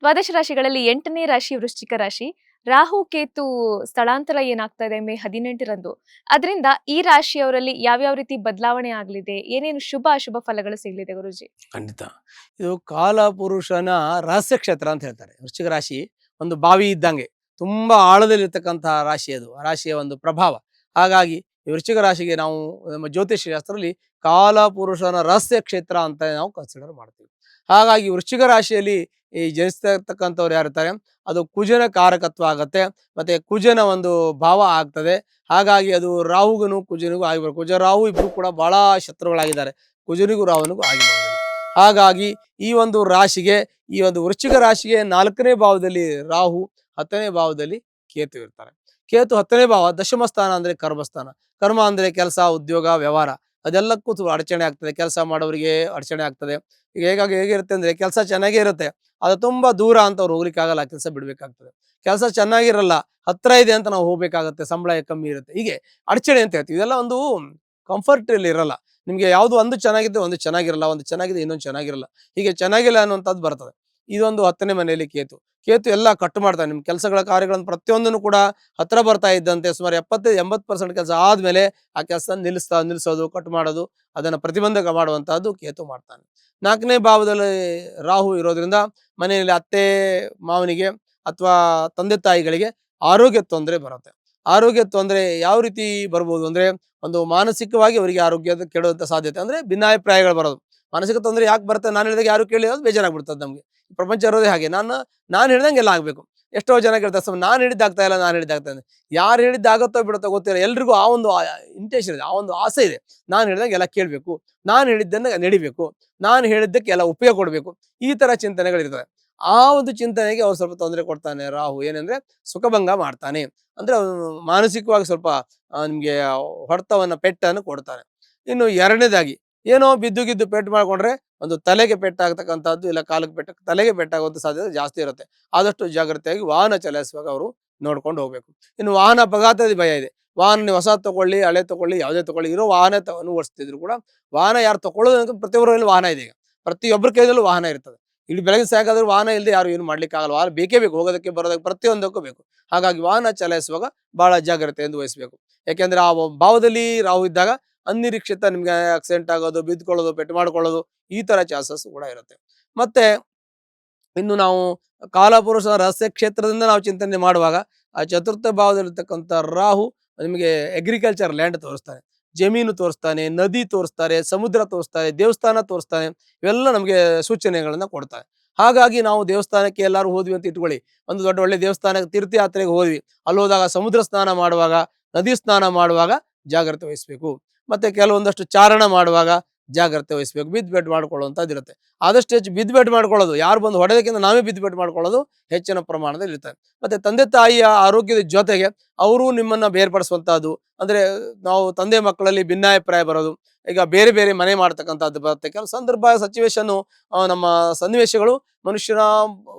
ದ್ವಾದಶ ರಾಶಿಗಳಲ್ಲಿ 8ನೇ ರಾಶಿ ವೃಶ್ಚಿಕ ರಾಶಿ. ರಾಹು ಕೇತು ಸ್ಥಳಾಂತರ ಏನಾಗ್ತಾ ಇದೆ ಮೇ 18ರಂದು. ಅದರಿಂದ ಈ ರಾಶಿಯವರಲ್ಲಿ ಯಾವ್ಯಾವ ರೀತಿ ಬದಲಾವಣೆ ಆಗಲಿದೆ? ಏನೇನು ಶುಭ ಅಶುಭ ಫಲಗಳು ಸಿಗಲಿದೆ ಗುರೂಜಿ? ಖಂಡಿತ. ಇದು ಕಾಲಪುರುಷನ ರಹಸ್ಯ ಕ್ಷೇತ್ರ ಅಂತ ಹೇಳ್ತಾರೆ. ವೃಶ್ಚಿಕ ರಾಶಿ ಒಂದು ಬಾವಿ ಇದ್ದಂಗೆ. ತುಂಬಾ ಆಳದಲ್ಲಿರ್ತಕ್ಕಂತಹ ರಾಶಿ ಅದು. ಆ ರಾಶಿಯ ಒಂದು ಪ್ರಭಾವ. ಹಾಗಾಗಿ ಈ ವೃಶ್ಚಿಕ ರಾಶಿಗೆ ನಾವು ನಮ್ಮ ಜ್ಯೋತಿಷ್ಯ ಶಾಸ್ತ್ರದಲ್ಲಿ ಕಾಲಪುರುಷನ ರಹಸ್ಯ ಕ್ಷೇತ್ರ ಅಂತ ನಾವು ಕನ್ಸಿಡರ್ ಮಾಡ್ತೀವಿ. ಹಾಗಾಗಿ ವೃಶ್ಚಿಕ ರಾಶಿಯಲ್ಲಿ ಈ ಜನಿಸ್ತಾ ಇರ್ತಕ್ಕಂಥವ್ರು ಯಾರಿರ್ತಾರೆ ಅದು ಕುಜನ ಕಾರಕತ್ವ ಆಗತ್ತೆ. ಮತ್ತೆ ಕುಜನ ಒಂದು ಭಾವ ಆಗ್ತದೆ. ಹಾಗಾಗಿ ಅದು ರಾಹುಗನು ಕುಜನಿಗೂ ಆಗಿರ್ಬೇಕು. ಕುಜ ರಾಹು ಇಬ್ರು ಕೂಡ ಬಹಳ ಶತ್ರುಗಳಾಗಿದ್ದಾರೆ. ಕುಜನಿಗೂ ರಾಹುನಿಗೂ ಆಗಿರೋದಿಲ್ಲ. ಹಾಗಾಗಿ ಈ ಒಂದು ರಾಶಿಗೆ ಈ ಒಂದು ವೃಶ್ಚಿಕ ರಾಶಿಗೆ 4ನೇ ಭಾವದಲ್ಲಿ ರಾಹು, 10ನೇ ಭಾವದಲ್ಲಿ ಕೇತು ಇರ್ತಾರೆ. ಕೇತು 10ನೇ ಭಾವ ದಶಮ ಸ್ಥಾನ ಅಂದ್ರೆ ಕರ್ಮಸ್ಥಾನ. ಕರ್ಮ ಅಂದ್ರೆ ಕೆಲಸ, ಉದ್ಯೋಗ, ವ್ಯವಹಾರ ಅದೆಲ್ಲಕ್ಕೂ ಅಡಚಣೆ ಆಗ್ತದೆ. ಕೆಲಸ ಮಾಡೋರಿಗೆ ಅಡಚಣೆ ಆಗ್ತದೆ. ಈಗ ಹೇಗಿರುತ್ತೆ ಅಂದ್ರೆ ಕೆಲಸ ಚೆನ್ನಾಗೇ ಇರುತ್ತೆ, ಅದು ತುಂಬಾ ದೂರ ಅಂತ ಅವ್ರು ಹೋಗ್ಲಿಕ್ಕೆ ಆಗಲ್ಲ, ಕೆಲಸ ಬಿಡ್ಬೇಕಾಗ್ತದೆ. ಕೆಲಸ ಚೆನ್ನಾಗಿರಲ್ಲ, ಹತ್ರ ಇದೆ ಅಂತ ನಾವು ಹೋಗ್ಬೇಕಾಗತ್ತೆ, ಸಂಬಳ ಕಮ್ಮಿ ಇರುತ್ತೆ. ಹೀಗೆ ಅಡಚಣೆ ಅಂತ ಹೇಳ್ತೀವಿ. ಇದೆಲ್ಲ ಒಂದು ಕಂಫರ್ಟ್ ಇಲ್ಲಿ ಇರಲ್ಲ. ನಿಮ್ಗೆ ಯಾವ್ದು ಒಂದು ಚೆನ್ನಾಗಿದ್ದು ಒಂದು ಚೆನ್ನಾಗಿರಲ್ಲ, ಒಂದು ಚೆನ್ನಾಗಿದೆ ಇನ್ನೊಂದು ಚೆನ್ನಾಗಿರಲ್ಲ, ಹೀಗೆ ಚೆನ್ನಾಗಿಲ್ಲ ಅನ್ನುವಂಥದ್ದು ಬರ್ತದೆ. ಇದೊಂದು 10ನೇ ಮನೆಯಲ್ಲಿ ಕೇತು. ಕೇತು ಎಲ್ಲ ಕಟ್ಟು ಮಾಡ್ತಾನೆ. ನಿಮ್ ಕೆಲಸಗಳ ಕಾರ್ಯಗಳನ್ನು ಪ್ರತಿಯೊಂದನ್ನು ಕೂಡ ಹತ್ರ ಬರ್ತಾ ಇದ್ದಂತೆ ಸುಮಾರು 70-80% ಕೆಲಸ ಆದ್ಮೇಲೆ ಆ ಕೆಲಸ ನಿಲ್ಲಿಸೋದು, ಕಟ್ ಮಾಡೋದು, ಅದನ್ನ ಪ್ರತಿಬಂಧಕ ಮಾಡುವಂತಹದ್ದು ಕೇತು ಮಾಡ್ತಾನೆ. 4ನೇ ಭಾವದಲ್ಲಿ ರಾಹು ಇರೋದ್ರಿಂದ ಮನೆಯಲ್ಲಿ ಅತ್ತೆ ಮಾವನಿಗೆ ಅಥವಾ ತಂದೆ ತಾಯಿಗಳಿಗೆ ಆರೋಗ್ಯ ತೊಂದರೆ ಬರುತ್ತೆ. ಆರೋಗ್ಯ ತೊಂದರೆ ಯಾವ ರೀತಿ ಬರ್ಬೋದು ಅಂದ್ರೆ ಒಂದು ಮಾನಸಿಕವಾಗಿ ಅವರಿಗೆ ಆರೋಗ್ಯದ ಕೆಡುವಂತ ಸಾಧ್ಯತೆ, ಅಂದ್ರೆ ಭಿನ್ನಾಭಿಪ್ರಾಯಗಳು ಬರೋದು. ಮಾನಸಿಕ ತೊಂದರೆ ಯಾಕೆ ಬರುತ್ತೆ? ನಾನು ಹೇಳಿದಾಗ ಯಾರು ಕೇಳಿ ಅದು ಬೇಜಾರಾಗ್ಬಿಡ್ತದೆ ನಮ್ಗೆ. ಪ್ರಪಂಚ ಇರೋದೇ ಹಾಗೆ. ನಾನು ಹೇಳ್ದಂಗೆ ಎಲ್ಲ ಆಗ್ಬೇಕು. ಎಷ್ಟೋ ಜನ ಕೇಳ್ತಾರೆ, ನಾನು ಹೇಳಿದ್ದಾಗ್ತಾ ಇಲ್ಲ, ನಾನು ಹೇಳಿದ್ದಾಗ್ತಾ ಇಲ್ಲ. ಯಾರು ಹೇಳಿದ್ದಾಗತ್ತೋ ಬಿಡುತ್ತೋ ಗೊತ್ತಿಲ್ಲ. ಎಲ್ರಿಗೂ ಆ ಒಂದು ಇಂಟೆನ್ಷನ್ ಇದೆ, ಆ ಒಂದು ಆಸೆ ಇದೆ. ನಾನು ಹೇಳಿದಂಗೆ ಎಲ್ಲ ಕೇಳಬೇಕು, ನಾನು ಹೇಳಿದ್ದನ್ನ ನಡಿಬೇಕು, ನಾನು ಹೇಳಿದ್ದಕ್ಕೆ ಎಲ್ಲ ಉಪಯೋಗ ಕೊಡಬೇಕು, ಈ ತರ ಚಿಂತನೆಗಳಿರ್ತವೆ. ಆ ಒಂದು ಚಿಂತನೆಗೆ ಅವ್ರು ಸ್ವಲ್ಪ ತೊಂದರೆ ಕೊಡ್ತಾನೆ ರಾಹು. ಏನಂದ್ರೆ ಸುಖಭಂಗ ಮಾಡ್ತಾನೆ. ಅಂದ್ರೆ ಅವನು ಮಾನಸಿಕವಾಗಿ ಸ್ವಲ್ಪ ನಿಮ್ಗೆ ಹೊಡೆತವನ್ನ, ಪೆಟ್ಟನ್ನು ಕೊಡ್ತಾನೆ. ಇನ್ನು ಎರಡನೇದಾಗಿ ಏನೋ ಬಿದ್ದು ಗಿದ್ದು ಪೆಟ್ಟು ಮಾಡ್ಕೊಂಡ್ರೆ ಒಂದು ತಲೆಗೆ ಪೆಟ್ಟಾಗತಕ್ಕಂಥದ್ದು, ಇಲ್ಲ ಕಾಲಕ್ಕೆ ತಲೆಗೆ ಪೆಟ್ಟಾಗುವಂತ ಸಾಧ್ಯತೆ ಜಾಸ್ತಿ ಇರುತ್ತೆ. ಆದಷ್ಟು ಜಾಗ್ರತೆಯಾಗಿ ವಾಹನ ಚಲಾಯಿಸುವಾಗ ಅವರು ನೋಡ್ಕೊಂಡು ಹೋಗ್ಬೇಕು. ಇನ್ನು ವಾಹನ ಅಪಘಾತದ ಭಯ ಇದೆ. ವಾಹನ ನೀವು ಹೊಸ ತಗೊಳ್ಳಿ, ಹಳೆ ತಗೊಳ್ಳಿ, ಯಾವುದೇ ತಗೊಳ್ಳಿ, ಇರೋ ವಾಹನ ಓಡಿಸ್ತಿದ್ರು ಕೂಡ ವಾಹನ ಯಾರು ತಗೊಳ್ಳೋದು ಪ್ರತಿಯೊಬ್ಬರಲ್ಲಿ ವಾಹನ ಇದೆ. ಈಗ ಪ್ರತಿಯೊಬ್ಬರ ಕೈಯಲ್ಲೂ ವಾಹನ ಇರ್ತದೆ. ಇಲ್ಲಿ ಬೆಳಗಿನ ಸಾಯಂಕಾಲ ವಾಹನ ಇಲ್ಲದೆ ಯಾರು ಏನು ಮಾಡ್ಲಿಕ್ಕೆ ಆಗಲ್ಲ. ವಾಹನ ಬೇಕೇ ಬೇಕು, ಹೋಗೋದಕ್ಕೆ ಬರೋದಕ್ಕೆ ಪ್ರತಿಯೊಂದಕ್ಕೂ ಬೇಕು. ಹಾಗಾಗಿ ವಾಹನ ಚಲಾಯಿಸುವಾಗ ಬಹಳ ಜಾಗ್ರತೆಯಿಂದ ವಹಿಸಬೇಕು. ಯಾಕೆಂದ್ರೆ ಆ ಭಾವದಲ್ಲಿ ರಾಹು ಇದ್ದಾಗ ಅನಿರೀಕ್ಷಿತ ನಿಮ್ಗೆ ಆಕ್ಸಿಡೆಂಟ್ ಆಗೋದು, ಬಿದ್ಕೊಳ್ಳೋದು, ಪೆಟ್ಟು ಮಾಡ್ಕೊಳ್ಳೋದು, ಈ ತರ ಚಾನ್ಸಸ್ ಕೂಡ ಇರುತ್ತೆ. ಮತ್ತೆ ಇನ್ನು ನಾವು ಕಾಲಪುರುಷ ರಹಸ್ಯ ಕ್ಷೇತ್ರದಿಂದ ನಾವು ಚಿಂತನೆ ಮಾಡುವಾಗ ಆ ಚತುರ್ಥ ಭಾವದಲ್ಲಿರ್ತಕ್ಕಂಥ ರಾಹು ನಿಮಗೆ ಅಗ್ರಿಕಲ್ಚರ್ ಲ್ಯಾಂಡ್ ತೋರಿಸ್ತಾನೆ, ಜಮೀನು ತೋರಿಸ್ತಾನೆ, ನದಿ ತೋರಿಸ್ತಾರೆ, ಸಮುದ್ರ ತೋರಿಸ್ತಾರೆ, ದೇವಸ್ಥಾನ ತೋರಿಸ್ತಾನೆ. ಇವೆಲ್ಲ ನಮಗೆ ಸೂಚನೆಗಳನ್ನ ಕೊಡ್ತಾರೆ. ಹಾಗಾಗಿ ನಾವು ದೇವಸ್ಥಾನಕ್ಕೆ ಎಲ್ಲರೂ ಹೋದ್ವಿ ಅಂತ ಇಟ್ಕೊಳ್ಳಿ, ಒಂದು ದೊಡ್ಡ ಒಳ್ಳೆ ದೇವಸ್ಥಾನಕ್ಕೆ ತೀರ್ಥಯಾತ್ರೆಗೆ ಹೋದ್ವಿ, ಅಲ್ಲಿ ಹೋದಾಗ ಸಮುದ್ರ ಸ್ನಾನ ಮಾಡುವಾಗ, ನದಿ ಸ್ನಾನ ಮಾಡುವಾಗ ಜಾಗ್ರತೆ ವಹಿಸ್ಬೇಕು. ಮತ್ತೆ ಕೆಲವೊಂದಷ್ಟು ಚಾರಣ ಮಾಡುವಾಗ ಜಾಗ್ರತೆ ವಹಿಸ್ಬೇಕು. ಬಿದ್ದು ಮಾಡ್ಕೊಳ್ಳುವಂಥದ್ದು ಇರುತ್ತೆ. ಆದಷ್ಟು ಹೆಚ್ಚು ಬಿದ್ದು ಮಾಡ್ಕೊಳ್ಳೋದು, ಯಾರು ಬಂದು ಹೊಡೆದಕ್ಕಿಂತ ನಾವೇ ಬಿದ್ದು ಮಾಡ್ಕೊಳ್ಳೋದು ಹೆಚ್ಚಿನ ಪ್ರಮಾಣದಲ್ಲಿ ಇರ್ತದೆ. ಮತ್ತೆ ತಂದೆ ತಾಯಿಯ ಆರೋಗ್ಯದ ಜೊತೆಗೆ ಅವರು ನಿಮ್ಮನ್ನ ಬೇರ್ಪಡಿಸುವಂತಹದ್ದು, ಅಂದ್ರೆ ನಾವು ತಂದೆ ಮಕ್ಕಳಲ್ಲಿ ಭಿನ್ನಾಭಿಪ್ರಾಯ ಬರೋದು, ಈಗ ಬೇರೆ ಬೇರೆ ಮನೆ ಮಾಡ್ತಕ್ಕಂಥದ್ದು ಬರುತ್ತೆ. ಕೆಲವು ಸಂದರ್ಭ ಸಿಚುವೇಶನ್, ನಮ್ಮ ಸನ್ನಿವೇಶಗಳು ಮನುಷ್ಯನ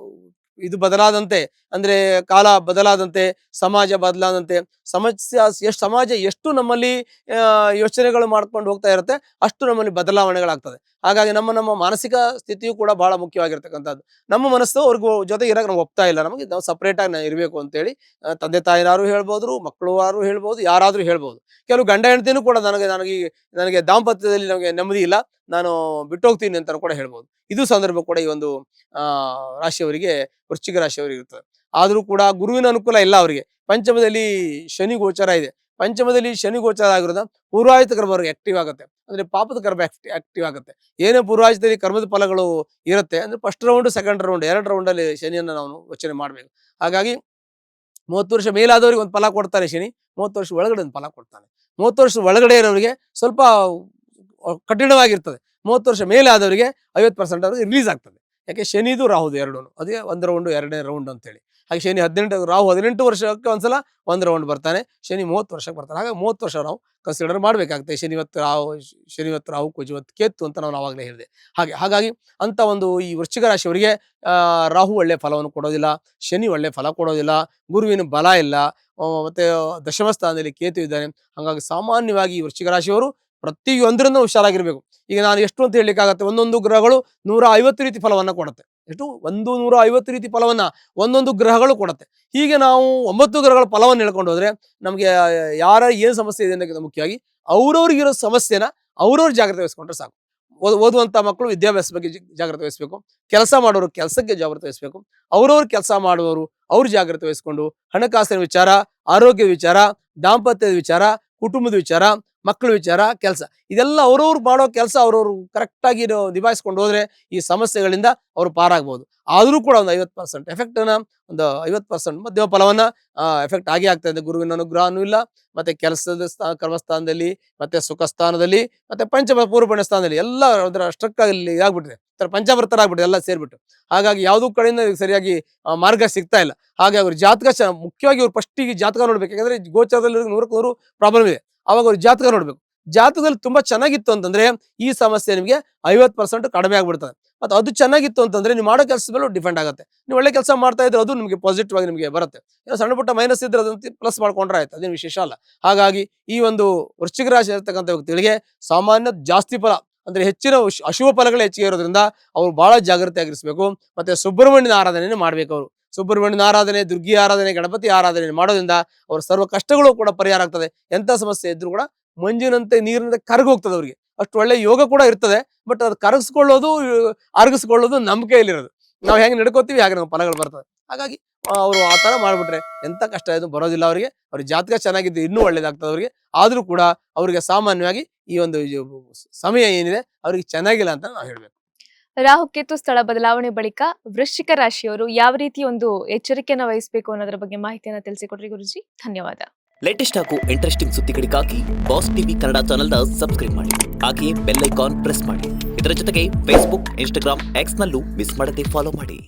ಇದು ಬದಲಾದಂತೆ, ಅಂದ್ರೆ ಕಾಲ ಬದಲಾದಂತೆ, ಸಮಾಜ ಬದಲಾದಂತೆ, ಸಮಾಜ ಎಷ್ಟು ನಮ್ಮಲ್ಲಿ ಯೋಚನೆಗಳು ಮಾಡ್ಕೊಂಡು ಹೋಗ್ತಾ ಇರುತ್ತೆ, ಅಷ್ಟು ನಮ್ಮಲ್ಲಿ ಬದಲಾವಣೆಗಳಾಗ್ತದೆ. ಹಾಗಾಗಿ ನಮ್ಮ ಮಾನಸಿಕ ಸ್ಥಿತಿಯು ಕೂಡ ಬಹಳ ಮುಖ್ಯವಾಗಿರ್ತಕ್ಕಂಥದ್ದು. ನಮ್ಮ ಮನಸ್ಸು ಅವ್ರಿಗೂ ಜೊತೆಗೆ ಇರಕ್ಕೆ ನಮ್ಗೆ ಒಪ್ತಾ ಇಲ್ಲ, ನಮಗೆ ನಾವು ಸಪ್ರೇಟ್ ಆಗಿ ಇರಬೇಕು ಅಂತೇಳಿ ತಂದೆ ತಾಯಿನಾರು ಹೇಳ್ಬೋದು, ಮಕ್ಕಳು ಹೇಳ್ಬೋದು, ಯಾರಾದ್ರೂ ಹೇಳ್ಬೋದು. ಕೆಲವು ಗಂಡ ಹೆಂಡತಿನೂ ಕೂಡ ನನಗೆ ದಾಂಪತ್ಯದಲ್ಲಿ ನಮಗೆ ನೆಮ್ಮದಿ ಇಲ್ಲ, ನಾನು ಬಿಟ್ಟು ಹೋಗ್ತೀನಿ ಅಂತ ಕೂಡ ಹೇಳ್ಬೋದು. ಇದು ಸಂದರ್ಭ ಕೂಡ ಈ ಒಂದು ರಾಶಿಯವರಿಗೆ, ವೃಶ್ಚಿಕ ರಾಶಿಯವರಿಗೆ ಇರ್ತದೆ. ಆದ್ರೂ ಕೂಡ ಗುರುವಿನ ಅನುಕೂಲ ಇಲ್ಲ ಅವರಿಗೆ. ಪಂಚಮದಲ್ಲಿ ಶನಿ ಗೋಚರ ಇದೆ. ಪಂಚಮದಲ್ಲಿ ಶನಿ ಗೋಚರ ಆಗಿರೋದ ಪೂರ್ವಾಹಿತ ಕರ್ಮ ಅವ್ರಿಗೆ ಆಕ್ಟಿವ್ ಆಗುತ್ತೆ, ಅಂದ್ರೆ ಪಾಪದ ಕರ್ಮ ಆಕ್ಟಿವ್ ಆಗುತ್ತೆ. ಏನೇ ಪೂರ್ವಾಹಿತದಲ್ಲಿ ಕರ್ಮದ ಫಲಗಳು ಇರುತ್ತೆ ಅಂದ್ರೆ ಫಸ್ಟ್ ರೌಂಡ್, ಸೆಕೆಂಡ್ ರೌಂಡ್, 2 ರೌಂಡಲ್ಲಿ ಶನಿಯನ್ನ ನಾವು ಯೋಚನೆ ಮಾಡ್ಬೇಕು. ಹಾಗಾಗಿ 30 ವರ್ಷ ಮೇಲಾದವ್ರಿಗೆ ಒಂದು ಫಲ ಕೊಡ್ತಾನೆ ಶನಿ, 30 ವರ್ಷ ಒಳಗಡೆ ಒಂದು ಫಲ ಕೊಡ್ತಾನೆ. 30 ವರ್ಷ ಒಳಗಡೆ ಇರೋರಿಗೆ ಸ್ವಲ್ಪ ಕಠಿಣವಾಗಿರ್ತದೆ. 30 ವರ್ಷ ಮೇಲೆ ಆದವರಿಗೆ 50% ಅವ್ರಿಗೆ ರಿಲೀಸ್ ಆಗ್ತದೆ. ಯಾಕೆ ಶನಿದು ರಾಹುದು ಎರಡೂ, ಅದೇ 1 ರೌಂಡು 2ನೇ ರೌಂಡ್ ಅಂತೇಳಿ. ಹಾಗೆ ಶನಿ 18, ರಾಹು 18 ವರ್ಷಕ್ಕೆ ಒಂದ್ಸಲ 1 ರೌಂಡ್ ಬರ್ತಾನೆ, ಶನಿ 30 ವರ್ಷಕ್ಕೆ ಬರ್ತಾನೆ. ಹಾಗಾಗಿ 30 ವರ್ಷ ನಾವು ಕನ್ಸಿಡರ್ ಮಾಡ್ಬೇಕಾಗ್ತದೆ. ಶನಿವತ್ತು ರಾಹು ಕುಜವತ್ತು ಕೇತು ಅಂತ ನಾನು ಆವಾಗಲೇ ಹೇಳಿದೆ. ಹಾಗಾಗಿ ಅಂತ ಒಂದು ಈ ವೃಶ್ಚಿಕ ರಾಶಿಯವರಿಗೆ ರಾಹು ಒಳ್ಳೆ ಫಲವನ್ನು ಕೊಡೋದಿಲ್ಲ, ಶನಿ ಒಳ್ಳೆ ಫಲ ಕೊಡೋದಿಲ್ಲ, ಗುರುವಿನ ಬಲ ಇಲ್ಲ, ಮತ್ತೆ ದಶಮ ಸ್ಥಾನದಲ್ಲಿ ಕೇತು ಇದ್ದಾನೆ. ಹಾಗಾಗಿ ಸಾಮಾನ್ಯವಾಗಿ ಈ ವೃಶ್ಚಿಕ ರಾಶಿಯವರು ಪ್ರತಿಯೊಂದರನ್ನು ಹುಷಾರಾಗಿರ್ಬೇಕು. ಈಗ ನಾನು ಎಷ್ಟು ಅಂತ ಹೇಳಲಿಕ್ಕಾಗತ್ತೆ, ಒಂದೊಂದು ಗ್ರಹಗಳು 150 ರೀತಿ ಫಲವನ್ನ ಕೊಡುತ್ತೆ. ಎಷ್ಟು 150 ರೀತಿ ಫಲವನ್ನ ಒಂದೊಂದು ಗ್ರಹಗಳು ಕೊಡುತ್ತೆ. ಹೀಗೆ ನಾವು 9 ಗ್ರಹಗಳ ಫಲವನ್ನು ಹೇಳ್ಕೊಂಡು ಹೋದ್ರೆ ನಮಗೆ ಯಾರ ಏನು ಸಮಸ್ಯೆ ಇದೆ ಅನ್ನೋಕ್ಕಿಂತ ಮುಖ್ಯವಾಗಿ ಅವ್ರವ್ರಿಗಿರೋ ಸಮಸ್ಯೆನ ಅವ್ರವ್ರು ಜಾಗ್ರತೆ ವಹಿಸ್ಕೊಂಡ್ರೆ ಸಾಕು. ಓದುವಂತ ಮಕ್ಕಳು ವಿದ್ಯಾಭ್ಯಾಸ ಬಗ್ಗೆ ಜಾಗ್ರತೆ ವಹಿಸ್ಬೇಕು, ಕೆಲಸ ಮಾಡೋರು ಕೆಲಸಕ್ಕೆ ಜಾಗ್ರತೆ ವಹಿಸ್ಬೇಕು, ಅವ್ರವ್ರ ಕೆಲಸ ಮಾಡುವವರು ಅವ್ರು ಜಾಗ್ರತೆ ವಹಿಸ್ಕೊಂಡು ಹಣಕಾಸಿನ ವಿಚಾರ, ಆರೋಗ್ಯ ವಿಚಾರ, ದಾಂಪತ್ಯದ ವಿಚಾರ, ಕುಟುಂಬದ ವಿಚಾರ, ಮಕ್ಕಳ ವಿಚಾರ, ಕೆಲಸ, ಇದೆಲ್ಲ ಅವ್ರವ್ರು ಮಾಡೋ ಕೆಲಸ ಅವ್ರವ್ರು ಕರೆಕ್ಟಾಗಿ ನಿಭಾಯಿಸ್ಕೊಂಡು ಹೋದ್ರೆ ಈ ಸಮಸ್ಯೆಗಳಿಂದ ಅವರು ಪಾರಾಗ್ಬೋದು. ಆದರೂ ಕೂಡ ಒಂದು 50% ಎಫೆಕ್ಟ್ನ, ಒಂದು 50% ಮಧ್ಯಮ ಫಲವನ್ನ ಎಫೆಕ್ಟ್ ಆಗೇ ಆಗ್ತಾ ಇದೆ. ಗುರುವಿನ ಅನುಗ್ರಹನೂ ಇಲ್ಲ, ಮತ್ತೆ ಕೆಲಸದ ಕರ್ಮಸ್ಥಾನದಲ್ಲಿ, ಮತ್ತೆ ಸುಖ ಸ್ಥಾನದಲ್ಲಿ, ಮತ್ತೆ ಪೂರ್ವ ಪುಣ್ಯ ಸ್ಥಾನದಲ್ಲಿ ಎಲ್ಲ ಅದರ ಸ್ಟ್ರಕ್ ಆಗಿ ಆಗ್ಬಿಟ್ಟಿದೆ, ಪಂಚಭೃತರಾಗ್ಬಿಟ್ಟಿದೆ ಎಲ್ಲ ಸೇರ್ಬಿಟ್ಟು. ಹಾಗಾಗಿ ಯಾವುದೂ ಕಡೆಯಿಂದ ಸರಿಯಾಗಿ ಮಾರ್ಗ ಸಿಗ್ತಾ ಇಲ್ಲ. ಹಾಗೆ ಅವ್ರ ಜಾತಕ ಮುಖ್ಯವಾಗಿ ಅವ್ರು ಫಸ್ಟಿಗೆ ಜಾತಕ ನೋಡ್ಬೇಕು. ಯಾಕಂದ್ರೆ ಗೋಚಾರದಲ್ಲಿ 100ಕ್ಕೆ 100 ಪ್ರಾಬ್ಲಮ್ ಇದೆ. ಅವಾಗ ಅವ್ರು ಜಾತಕ ನೋಡ್ಬೇಕು. ಜಾತಕದಲ್ಲಿ ತುಂಬಾ ಚೆನ್ನಾಗಿತ್ತು ಅಂತಂದ್ರೆ ಈ ಸಮಸ್ಯೆ ನಿಮಗೆ 50% ಕಡಿಮೆ ಆಗ್ಬಿಡ್ತದೆ. ಮತ್ತೆ ಅದು ಚೆನ್ನಾಗಿತ್ತು ಅಂತಂದ್ರೆ ನೀವು ಮಾಡೋ ಕೆಲಸದ ಮೇಲೆ ಡಿಪೆಂಡ್ ಆಗುತ್ತೆ. ನೀವು ಒಳ್ಳೆ ಕೆಲಸ ಮಾಡ್ತಾ ಇದ್ರೆ ಅದು ನಿಮಗೆ ಪಾಸಿಟಿವ್ ಆಗಿ ನಿಮಗೆ ಬರುತ್ತೆ. ಏನೋ ಸಣ್ಣ ಪುಟ್ಟ ಮೈನಸ್ ಇದ್ರೆ ಅದನ್ನ ಪ್ಲಸ್ ಮಾಡ್ಕೊಂಡ್ರೆ ಆಯ್ತು, ಅದೇನು ವಿಶೇಷ ಅಲ್ಲ. ಹಾಗಾಗಿ ಈ ಒಂದು ವೃಶ್ಚಿಕ ರಾಶಿ ಇರ್ತಕ್ಕಂಥ ವ್ಯಕ್ತಿಗಳಿಗೆ ಸಾಮಾನ್ಯ ಜಾಸ್ತಿ ಫಲ ಅಂದ್ರೆ ಹೆಚ್ಚಿನ ಅಶುಭ ಫಲಗಳು ಹೆಚ್ಚಿಗೆ ಇರೋದ್ರಿಂದ ಅವ್ರು ಬಹಳ ಜಾಗೃತಿ ಆಗಿರಿಸಬೇಕು. ಮತ್ತೆ ಸುಬ್ರಹ್ಮಣ್ಯನ ಆರಾಧನೆ ಮಾಡ್ಬೇಕು. ಅವರು ಸುಬ್ರಹ್ಮಣ್ಯನ ಆರಾಧನೆ, ದುರ್ಗಿ ಆರಾಧನೆ, ಗಣಪತಿ ಆರಾಧನೆ ಮಾಡೋದ್ರಿಂದ ಅವ್ರ ಸರ್ವ ಕಷ್ಟಗಳು ಕೂಡ ಪರಿಹಾರ ಆಗ್ತದೆ. ಎಂತ ಸಮಸ್ಯೆ ಇದ್ರು ಕೂಡ ಮಂಜಿನಂತೆ ನೀರಿನಂತೆ ಕರಗಿ ಹೋಗ್ತದೆ. ಅವ್ರಿಗೆ ಅಷ್ಟು ಒಳ್ಳೆ ಯೋಗ ಕೂಡ ಇರ್ತದೆ. ಬಟ್ ಅದು ಕರಗಿಸ್ಕೊಳ್ಳೋದು ಅರಗಿಸ್ಕೊಳ್ಳೋದು ನಮ್ಮ ಕೈಯಲ್ಲಿರೋದು. ನಾವು ಹೆಂಗೆ ನಡ್ಕೋತೀವಿ ಹಾಗೆ ನಮ್ಮ ಫಲಗಳು ಬರ್ತದೆ. ಹಾಗಾಗಿ ಅವರು ಆ ತರ ಮಾಡ್ಬಿಟ್ರೆ ಎಂತ ಕಷ್ಟ ಇದು ಬರೋದಿಲ್ಲ ಅವರಿಗೆ. ಅವ್ರಿಗೆ ಜಾತಕ ಚೆನ್ನಾಗಿದ್ದು ಇನ್ನೂ ಒಳ್ಳೇದಾಗ್ತದೆ ಅವರಿಗೆ. ಆದ್ರೂ ಕೂಡ ಅವರಿಗೆ ಸಾಮಾನ್ಯವಾಗಿ ಈ ಒಂದು ಸಮಯ ಏನಿದೆ ಅವ್ರಿಗೆ ಚೆನ್ನಾಗಿಲ್ಲ ಅಂತ ನಾವು ಹೇಳ್ಬೇಕು. ರಾಹುಕೇತು ಸ್ಥಳ ಬದಲಾವಣೆ ಬಳಿಕ ವೃಶ್ಚಿಕ ರಾಶಿಯವರು ಯಾವ ರೀತಿ ಒಂದು ಎಚ್ಚರಿಕೆಯನ್ನು ವಹಿಸಬೇಕು ಅನ್ನೋದ್ರ ಬಗ್ಗೆ ಮಾಹಿತಿಯನ್ನು ತಿಳಿಸಿಕೊಟ್ರಿ ಗುರುಜಿ. ಧನ್ಯವಾದ. ಲೇಟೆಸ್ಟ್ ಹಾಗೂ ಇಂಟ್ರೆಸ್ಟಿಂಗ್ ಸುದ್ದಿಗಳಿಗಾಗಿ ಬಾಸ್ ಟಿವಿ ಕನ್ನಡ ಚಾನೆಲ್ನ ಸಬ್ಸ್ಕ್ರೈಬ್ ಮಾಡಿ. ಹಾಗೆಯೇ ಬೆಲ್ ಐಕಾನ್ ಪ್ರೆಸ್ ಮಾಡಿ. ಇದರ ಜೊತೆಗೆ ಫೇಸ್ಬುಕ್, ಇನ್ಸ್ಟಾಗ್ರಾಮ್, ಎಕ್ಸ್ ನಲ್ಲೂ ಮಿಸ್ ಮಾಡದೆ ಫಾಲೋ ಮಾಡಿ.